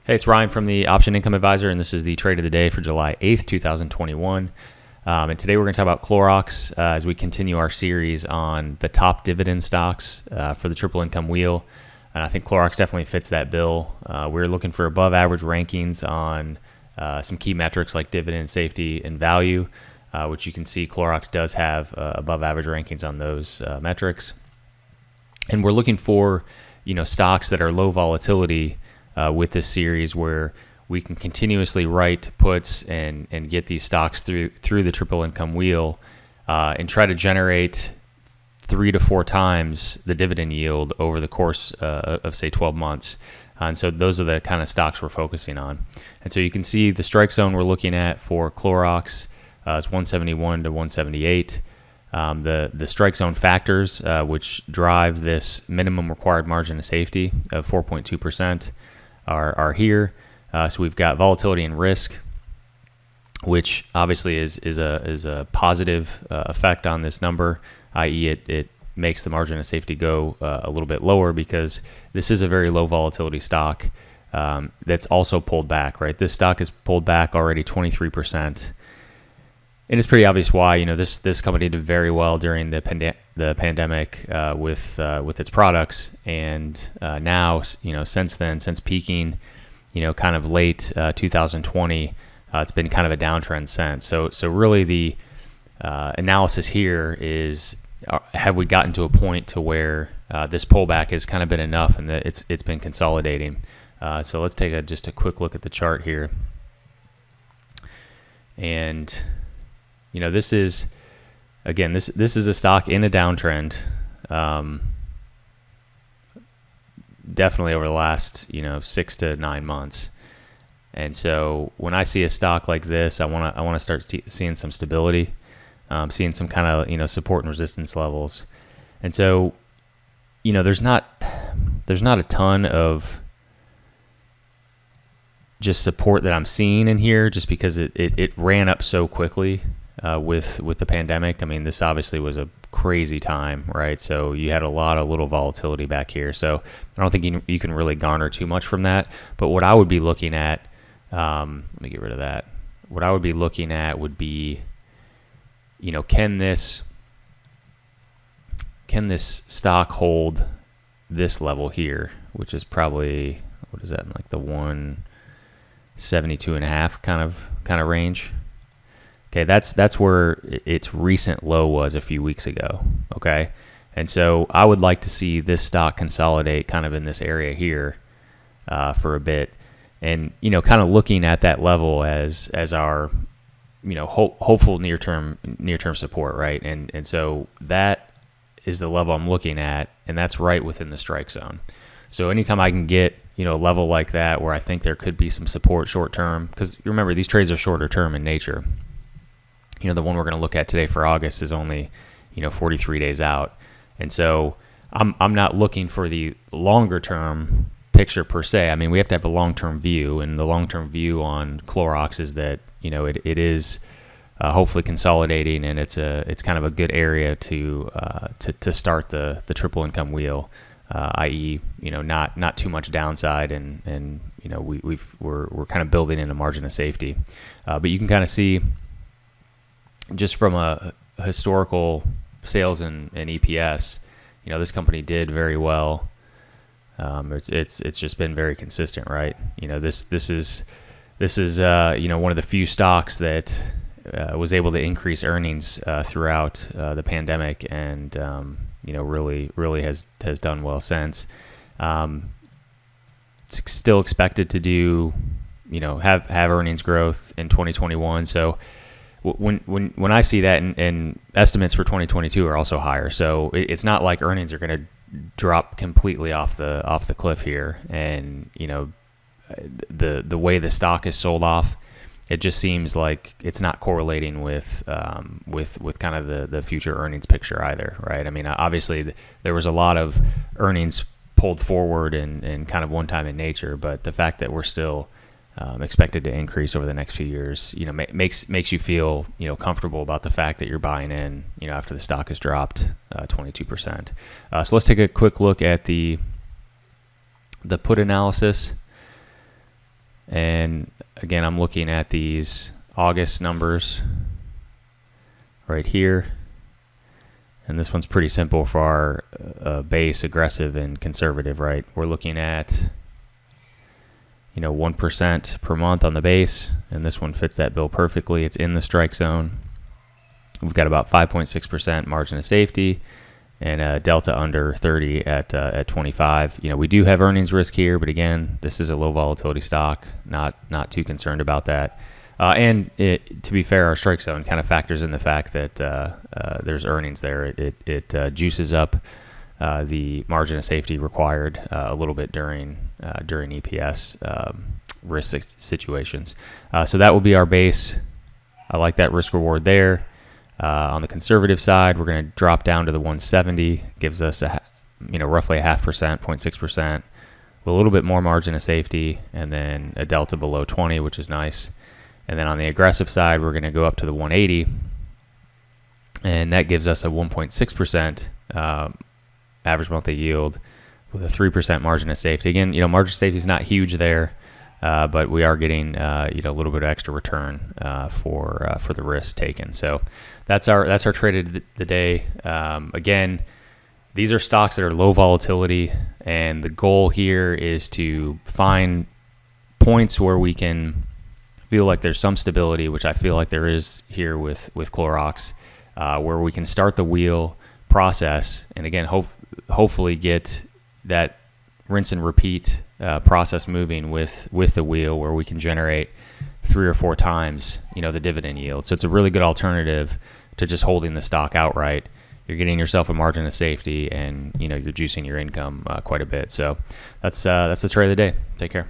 Hey, it's Ryan from the Option Income Advisor, and this is the trade of the day for July 8th, 2021. And today we're going to talk about Clorox as we continue our series on the top dividend stocks for the triple income wheel. And I think Clorox definitely fits that bill. We're looking for above average rankings on some key metrics like dividend, safety, and value, which you can see Clorox does have above average rankings on those metrics. And we're looking for, stocks that are low volatility with this series where we can continuously write puts and get these stocks through the triple income wheel and try to generate 3 to 4 times the dividend yield over the course of say 12 months. And so those are the kind of stocks we're focusing on. And so you can see the strike zone we're looking at for Clorox is 171 to 178. The strike zone factors, which drive this minimum required margin of safety of 4.2%, are here. So we've got volatility and risk, which obviously is a positive effect on this number, i.e. it makes the margin of safety go a little bit lower because this is a very low volatility stock that's also pulled back, right? This stock has pulled back already 23%. And it's pretty obvious why. This company did very well during the pandemic with its products, and now since then, since peaking, kind of late 2020, it's been kind of a downtrend since. So really the analysis here is: have we gotten to a point to where this pullback has kind of been enough, and that it's been consolidating? So let's take just a quick look at the chart here, and this is, again, this is a stock in a downtrend, definitely over the last 6 to 9 months. And so when I see a stock like this, I want to start seeing some stability, seeing some kind of support and resistance levels. And so there's not a ton of just support that I'm seeing in here, just because it ran up so quickly. With the pandemic. I mean, this obviously was a crazy time, right? So you had a lot of little volatility back here. So I don't think you can really garner too much from that. But what I would be looking at, let me get rid of that. What I would be looking at would be, can this stock hold this level here, which is probably, what is that, like the 172.5 kind of range. Okay, that's where its recent low was a few weeks ago, okay? And so I would like to see this stock consolidate kind of in this area here for a bit, and, kind of looking at that level as our, hopeful near-term support, right? And so that is the level I'm looking at, and that's right within the strike zone. So anytime I can get, a level like that where I think there could be some support short-term, because remember, these trades are shorter-term in nature. The one we're going to look at today for August is only, 43 days out. And so I'm not looking for the longer term picture per se. I mean, we have to have a long-term view, and the long-term view on Clorox is that, it is hopefully consolidating, and it's kind of a good area to start the triple income wheel, i.e., not too much downside, and we're kind of building in a margin of safety. But you can kind of see, just from a historical sales and EPS, this company did very well. It's just been very consistent, right? This is one of the few stocks that was able to increase earnings throughout the pandemic, and really has done well since. It's still expected to do have earnings growth in 2021. So when I see that, and estimates for 2022 are also higher, so it's not like earnings are going to drop completely off the cliff here. And the way the stock is sold off, it just seems like it's not correlating with kind of the future earnings picture either, right? I mean, obviously there was a lot of earnings pulled forward and kind of one time in nature, but the fact that we're still expected to increase over the next few years, makes you feel, comfortable about the fact that you're buying in, after the stock has dropped 22%. So let's take a quick look at the put analysis. And again, I'm looking at these August numbers right here. And this one's pretty simple for our base, aggressive, and conservative, right? We're looking at 1% per month on the base, and this one fits that bill perfectly. It's in the strike zone. We've got about 5.6% margin of safety and a delta under 30 at 25. We do have earnings risk here, but again, this is a low volatility stock. Not too concerned about that. And to be fair, our strike zone kind of factors in the fact that there's earnings there. It juices up the margin of safety required a little bit during EPS risk situations. So that will be our base. I like that risk reward there. On the conservative side, we're going to drop down to the 170. Gives us roughly a 0.5%, 0.6%, with a little bit more margin of safety, and then a delta below 20, which is nice. And then on the aggressive side, we're going to go up to the 180, and that gives us a 1.6% average monthly yield with a 3% margin of safety. Again, margin of safety is not huge there, but we are getting a little bit of extra return for the risk taken. So that's our trade of the day. Again, these are stocks that are low volatility, and the goal here is to find points where we can feel like there's some stability, which I feel like there is here with Clorox, where we can start the wheel process, and again, hopefully get that rinse and repeat process moving with the wheel, where we can generate 3 or 4 times the dividend yield. So it's a really good alternative to just holding the stock outright. You're getting yourself a margin of safety, and you're juicing your income quite a bit. So that's the trade of the day. Take care.